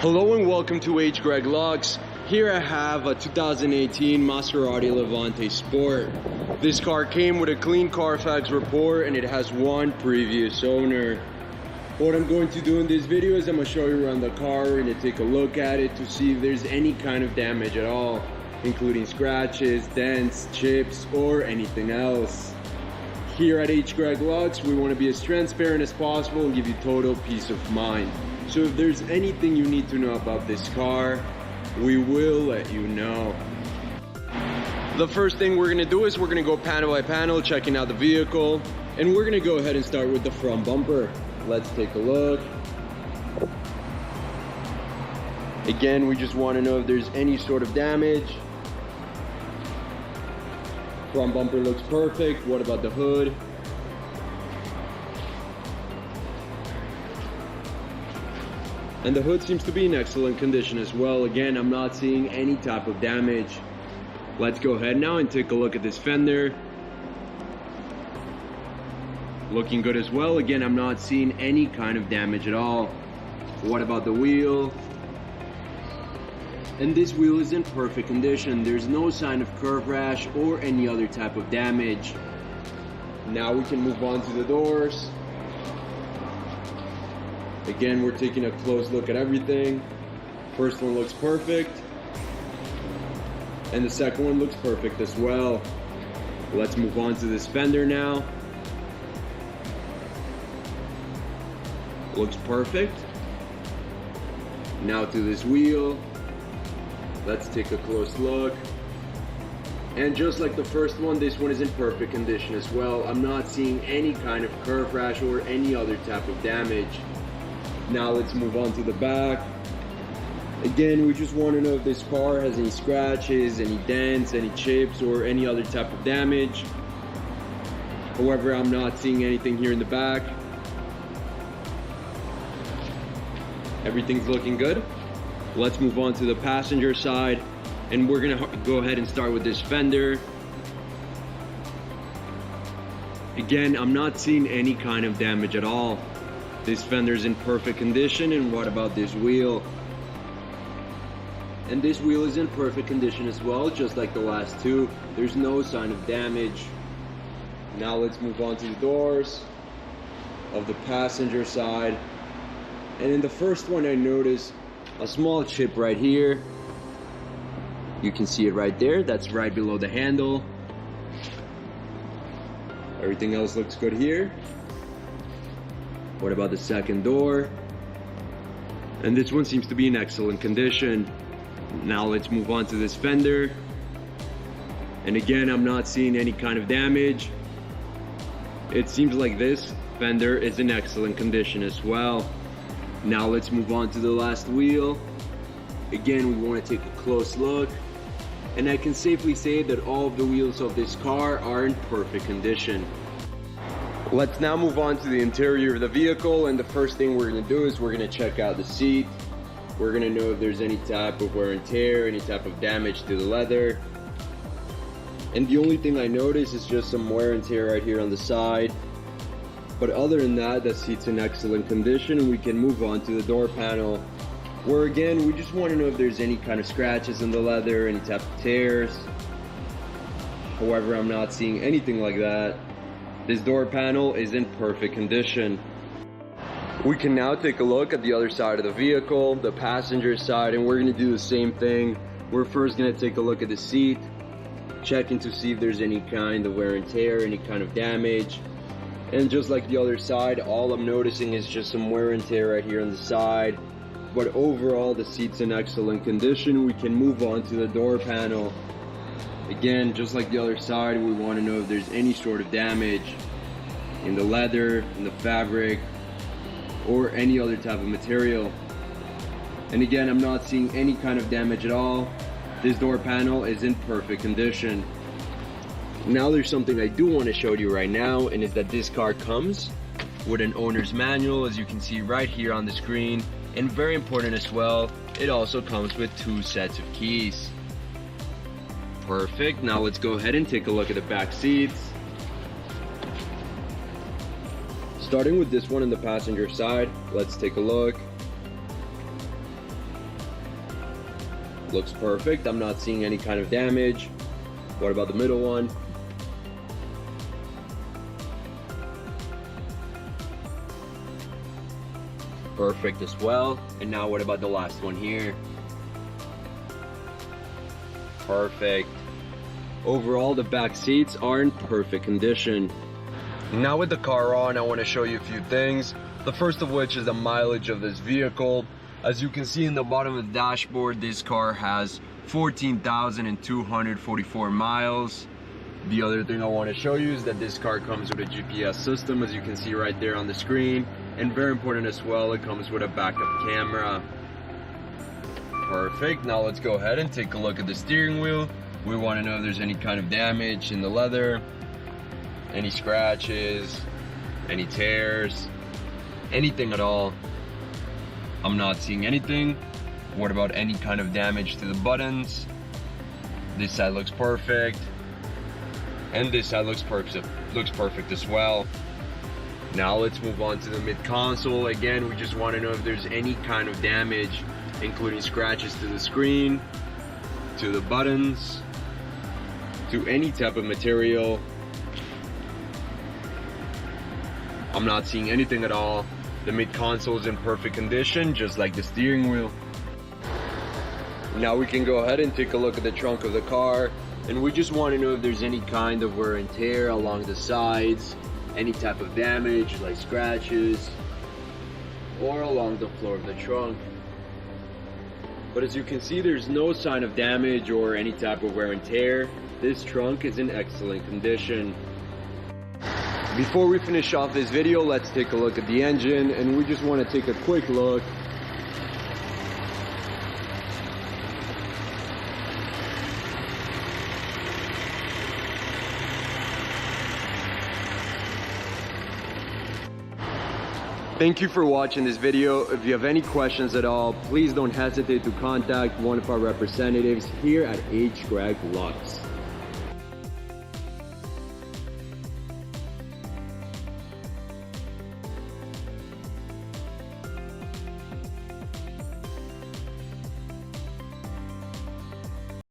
Hello and welcome to H. Greg Lux. Here I have a 2018 Maserati Levante Sport. This car came with a clean Carfax report and it has one previous owner. What I'm going to do in this video is I'm going to show you around the car and take a look at it to see if there's any kind of damage at all, including scratches, dents, chips, or anything else. Here at H. Greg Lux, we want to be as transparent as possible and give you total peace of mind. So if there's anything you need to know about this car, we will let you know. The first thing we're gonna do is we're gonna go panel by panel, checking out the vehicle, and we're gonna go ahead and start with the front bumper. Let's take a look. Again, we just wanna know if there's any sort of damage. Front bumper looks perfect. What about the hood? And the hood seems to be in excellent condition as well. Again, I'm not seeing any type of damage. Let's go ahead now and take a look at this fender. Looking good as well. Again, I'm not seeing any kind of damage at all. What about the wheel? And this wheel is in perfect condition. There's no sign of curb rash or any other type of damage. Now we can move on to the doors. Again, we're taking a close look at everything. First one looks perfect. And the second one looks perfect as well. Let's move on to this fender now. Looks perfect. Now to this wheel. Let's take a close look. And just like the first one, this one is in perfect condition as well. I'm not seeing any kind of curb rash or any other type of damage. Now let's move on to the back. Again, we just want to know if this car has any scratches, any dents, any chips, or any other type of damage. However, I'm not seeing anything here in the back. Everything's looking good. Let's move on to the passenger side, and we're gonna go ahead and start with this fender. Again, I'm not seeing any kind of damage at all. This fender's in perfect condition. And what about this wheel? And this wheel is in perfect condition as well, just like the last two. There's no sign of damage. Now let's move on to the doors of the passenger side. And in the first one, I noticed a small chip right here. You can see it right there. That's right below the handle. Everything else looks good here. What about the second door? And this one seems to be in excellent condition. Now let's move on to this fender. And again, I'm not seeing any kind of damage. It seems like this fender is in excellent condition as well. Now let's move on to the last wheel. Again, we want to take a close look. And I can safely say that all of the wheels of this car are in perfect condition. Let's now move on to the interior of the vehicle, and the first thing we're going to do is we're going to check out the seat. We're going to know if there's any type of wear and tear, any type of damage to the leather. And the only thing I notice is just some wear and tear right here on the side. But other than that, the seat's in excellent condition, and we can move on to the door panel, where again, we just want to know if there's any kind of scratches in the leather, any type of tears. However, I'm not seeing anything like that. This door panel is in perfect condition. We can now take a look at the other side of the vehicle, the passenger side, and we're going to do the same thing. We're first going to take a look at the seat, checking to see if there's any kind of wear and tear, any kind of damage. And just like the other side, all I'm noticing is just some wear and tear right here on the side. But overall, the seat's in excellent condition. We can move on to the door panel. Again, just like the other side, we want to know if there's any sort of damage in the leather, in the fabric, or any other type of material. And again, I'm not seeing any kind of damage at all. This door panel is in perfect condition. Now there's something I do want to show you right now, and is that this car comes with an owner's manual, as you can see right here on the screen. And very important as well, it also comes with 2 sets of keys. Perfect. Now let's go ahead and take a look at the back seats. Starting with this one on the passenger side, let's take a look. Looks perfect. I'm not seeing any kind of damage. What about the middle one? Perfect as well. And now what about the last one here? Perfect. Overall, the back seats are in perfect condition. Now with the car on, I want to show you a few things. The first of which is the mileage of this vehicle. As you can see in the bottom of the dashboard, this car has 14,244 miles. The other thing I want to show you is that this car comes with a GPS system, as you can see right there on the screen. And very important as well, it comes with a backup camera. Perfect. Now let's go ahead and take a look at the steering wheel. We want to know if there's any kind of damage in the leather, any scratches, any tears, anything at all. I'm not seeing anything. What about any kind of damage to the buttons? This side looks perfect. And this side looks perfect as well. Now let's move on to the mid-console. Again, we just want to know if there's any kind of damage, including scratches to the screen, to the buttons, to any type of material. I'm not seeing anything at all. The mid-console is in perfect condition, just like the steering wheel. Now we can go ahead and take a look at the trunk of the car, and we just want to know if there's any kind of wear and tear along the sides, any type of damage like scratches, or along the floor of the trunk. But as you can see, there's no sign of damage or any type of wear and tear. This trunk is in excellent condition. Before we finish off this video, let's take a look at the engine, and we just want to take a quick look. Thank you for watching this video. If you have any questions at all, please don't hesitate to contact one of our representatives here at H. Greg Lux.